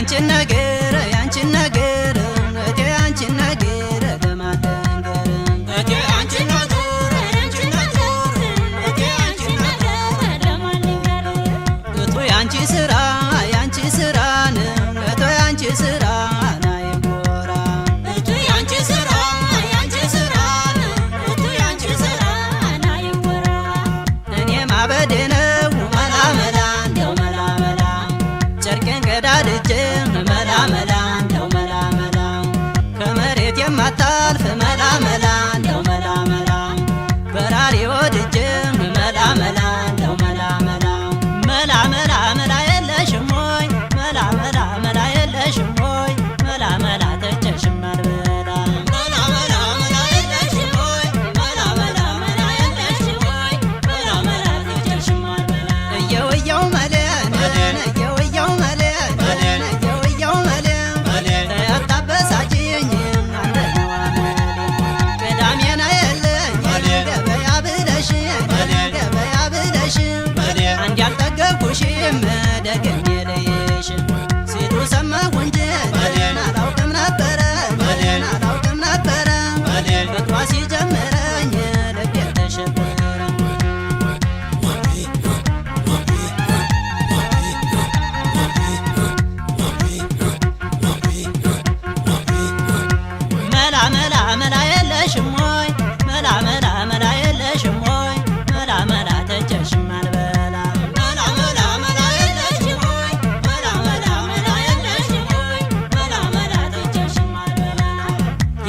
ያንቺን ነገር እቴ ያንቺን ነገር ለማልንገር እቴ ያንቺን ነገር እቴ ያንቺን ነገር ለማልንገር እቱ ያንቺ ስራ ነው እቱ ያንቺ ስራ ናይጎራ እቱ ያንቺ ስራ ነው እቱ ያንቺ ስራ ናይጎራ እኔ ማበዴ ነው መላ መላ እንደው መላ መላ ጨርቄን ቀዳድጄ መላ መላ እንደው መላ መላ ከመሬት የማታልፍ መላ መላ እንደው መላ መላ በራሪ ወድጄ መላ መላ እንደው መላ መላ መላ መላ መላ የለሽም ወይ መላ መላ መላ የለሽም ወይ መላ መላ ተቸሽም አልበላ መላ መላ መላ የለሽም ወይ መላ መላ መላ የለሽም ወይ መላ መላ ተቸሽም አልበላ እየው መሌን እየው መሌን ያታበሳጭኝ አንደኛዋ ቅዳሜና የለኝ ገበያ ብለሽ አንድ ያልጠገብኩሽም ደግሜ ልይሽ ሲሉ ሰማሁ እንጂ አላውቅም ነበረ ፍቅሯ ሲጀምረኝ ልቤ ተሸበረ መላ መላ መላ የለሽም ወይ መላ መላ መላ የለሽም ወይ መላ መላ ተቸሽም አልበላ መላ መላ መላ የለሽም ወይ መላ መላ መላ የለሽም ወይ መላ መላ ተቸሽም አልበላ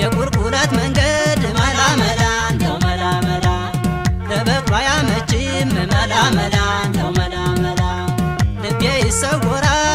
የቁልቁለት መንገድ መላ መላ እንደው መላ መላ ለበቅሎ አያመችም መላ መላ እንደው መላ መላ ልቤ ይሰወራል